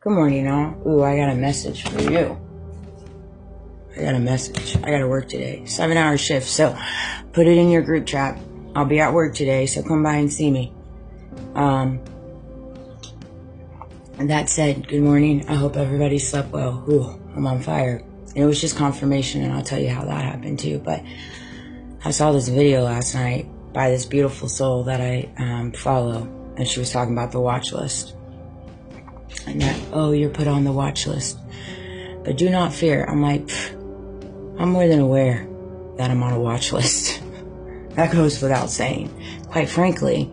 Good morning, all. Ooh, I got a message for you. I gotta work today. 7-hour shift, so put it in your group chat. I'll be at work today, so come by and see me. And that said, good morning. I hope everybody slept well. Ooh, I'm on fire. And it was just confirmation, and I'll tell you how that happened too. But I saw this video last night by this beautiful soul that I follow, and she was talking about the watch list. And that, oh, you're put on the watch list. But do not fear. I'm like, I'm more than aware that I'm on a watch list. That goes without saying. Quite frankly,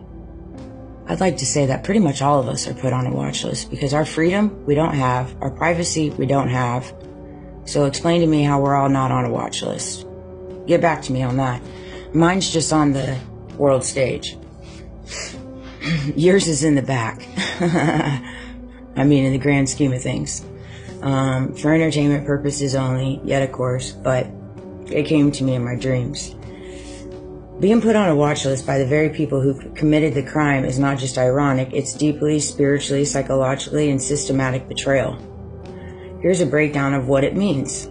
I'd like to say that pretty much all of us are put on a watch list because our freedom, we don't have. Our privacy, we don't have. So explain to me how we're all not on a watch list. Get back to me on that. Mine's just on the world stage. Yours is in the back. I mean, in the grand scheme of things. For entertainment purposes only, yet of course, but it came to me in my dreams. Being put on a watch list by the very people who committed the crime is not just ironic, it's deeply, spiritually, psychologically, and systematic betrayal. Here's a breakdown of what it means.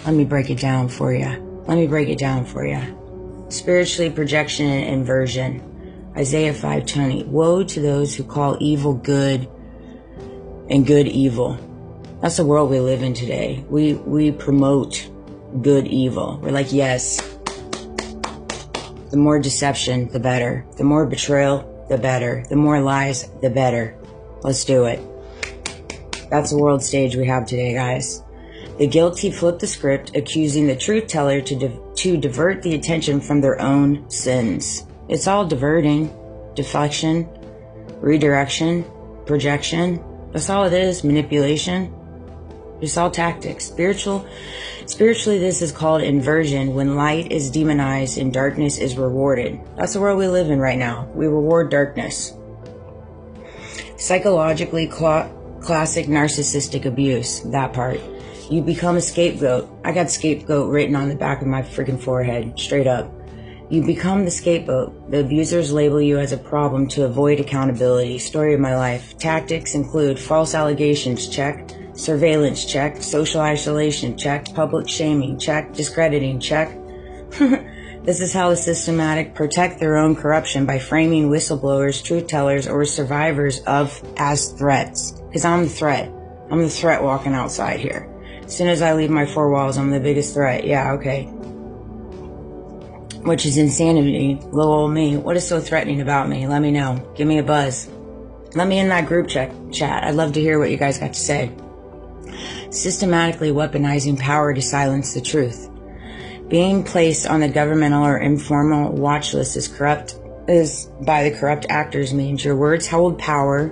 Let me break it down for you. Spiritually, projection and inversion. Isaiah 5:20. Woe to those who call evil good and good evil. That's the world we live in today. We promote good evil. We're like, yes, the more deception, the better. The more betrayal, the better. The more lies, the better. Let's do it. That's the world stage we have today, guys. The guilty flip the script, accusing the truth teller to divert the attention from their own sins. It's all diverting, deflection, redirection, projection. That's all it is, manipulation. It's all tactics. Spiritually, this is called inversion, when light is demonized and darkness is rewarded. That's the world we live in right now. We reward darkness. Psychologically, classic narcissistic abuse, that part. You become a scapegoat. I got scapegoat written on the back of my freaking forehead, straight up. You become the scapegoat. The abusers label you as a problem to avoid accountability. Story of my life. Tactics include false allegations, check. Surveillance, check. Social isolation, check. Public shaming, check. Discrediting, check. This is how the systematic protect their own corruption by framing whistleblowers, truth tellers, or survivors as threats. Because I'm the threat. I'm the threat walking outside here. As soon as I leave my four walls, I'm the biggest threat. Yeah, okay. Which is insanity. Little old me. What is so threatening about me? Let me know. Give me a buzz. Let me in that group chat. I'd love to hear what you guys got to say. Systematically weaponizing power to silence the truth. Being placed on the governmental or informal watch list is by the corrupt actors means your words hold power.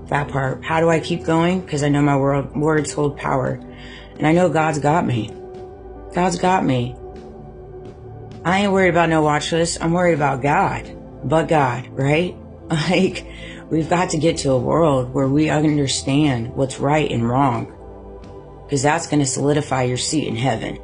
That part. How do I keep going? Because I know my words hold power. And I know God's got me. God's got me. I ain't worried about no watch list. I'm worried about God. But God, right? Like, we've got to get to a world where we understand what's right and wrong. Because that's going to solidify your seat in heaven.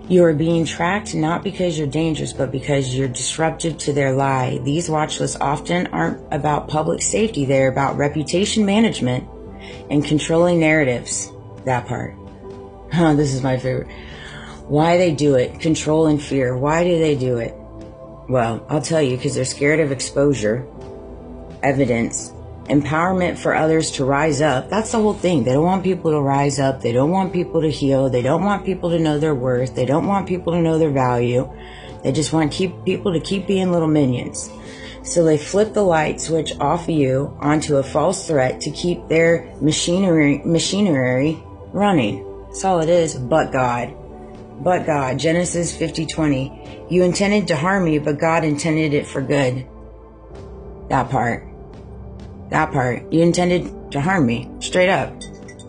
You are being tracked not because you're dangerous, but because you're disruptive to their lie. These watch lists often aren't about public safety. They're about reputation management and controlling narratives. That part. This is my favorite. Why they do it. Control and fear. Why do they do it? Well, I'll tell you, because they're scared of exposure, evidence, empowerment for others to rise up. That's the whole thing. They don't want people to rise up. They don't want people to heal. They don't want people to know their worth. They don't want people to know their value. They just want people to keep being little minions. So they flip the light switch off of you onto a false threat to keep their machinery running. That's all it is, but God. But God. Genesis 50:20. You intended to harm me, but God intended it for good. That part. You intended to harm me. Straight up.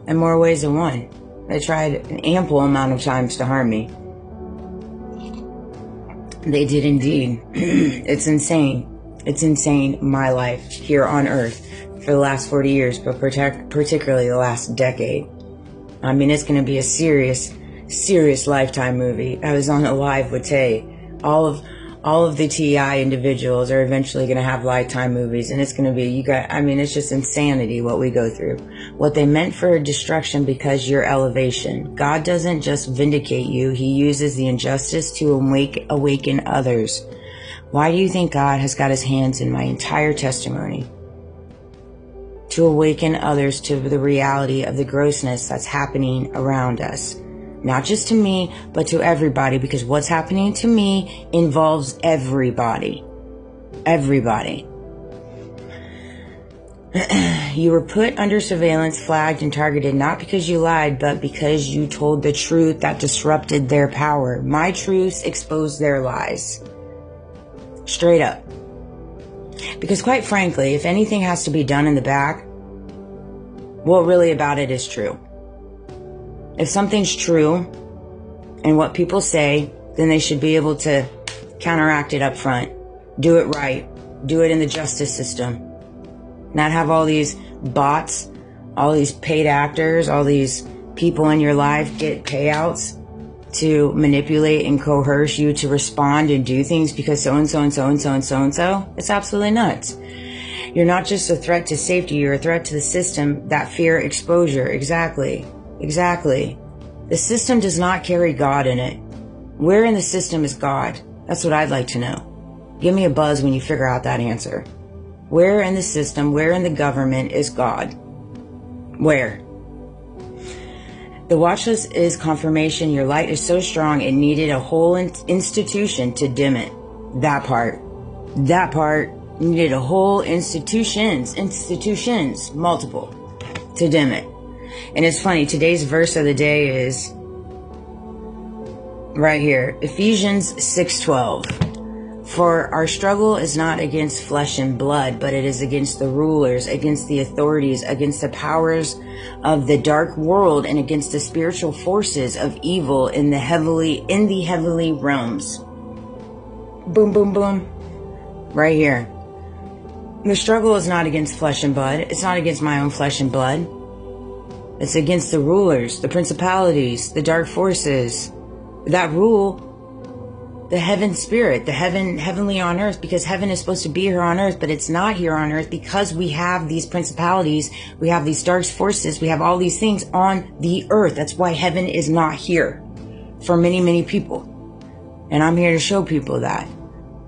In more ways than one. They tried an ample amount of times to harm me. They did indeed. It's insane. It's insane, my life here on earth for the last 40 years, but particularly the last decade. I mean, it's going to be a serious Lifetime movie. I was on a live with Tay. All all of the TI individuals are eventually going to have Lifetime movies, and it's going to be, it's just insanity what we go through. What they meant for destruction because your elevation. God doesn't just vindicate you, he uses the injustice to awaken others. Why do you think God has got his hands in my entire testimony? To awaken others to the reality of the grossness that's happening around us. Not just to me, but to everybody, because what's happening to me involves everybody. Everybody. You were put under surveillance, flagged, and targeted not because you lied, but because you told the truth that disrupted their power. My truths exposed their lies. Straight up. Because quite frankly, if anything has to be done in the back, what really about it is true. If something's true and what people say, then they should be able to counteract it up front. Do it right. Do it in the justice system. Not have all these bots, all these paid actors, all these people in your life get payouts to manipulate and coerce you to respond and do things because so-and-so and so-and-so and so-and-so. It's absolutely nuts. You're not just a threat to safety, you're a threat to the system, that fear exposure. Exactly. Exactly. The system does not carry God in it. Where in the system is God? That's what I'd like to know. Give me a buzz when you figure out that answer. Where in the system, where in the government is God? Where? The watch list is confirmation your light is so strong it needed a whole institution to dim it. That part needed a whole institutions, multiple, to dim it. And it's funny, today's verse of the day is right here, Ephesians 6:12. For our struggle is not against flesh and blood, but it is against the rulers, against the authorities, against the powers of the dark world, and against the spiritual forces of evil in the heavenly realms. Boom, boom, boom. Right here. The struggle is not against flesh and blood. It's not against my own flesh and blood. It's against the rulers, the principalities, the dark forces that rule the heaven spirit, the heavenly on earth, because heaven is supposed to be here on earth, but it's not here on earth because we have these principalities, we have these dark forces, we have all these things on the earth. That's why heaven is not here for many, many people. And I'm here to show people that.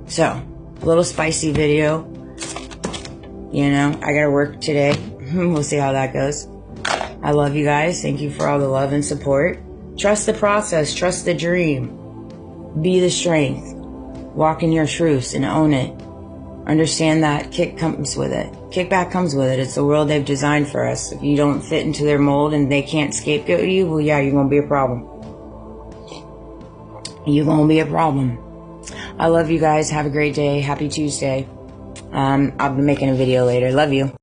So, a little spicy video. You know, I gotta work today. We'll see how that goes. I love you guys. Thank you for all the love and support. Trust the process. Trust the dream. Be the strength. Walk in your truths and own it. Understand that kick comes with it. Kickback comes with it. It's the world they've designed for us. If you don't fit into their mold and they can't scapegoat you, well, yeah, you're going to be a problem. You're going to be a problem. I love you guys. Have a great day. Happy Tuesday. I'll be making a video later. Love you.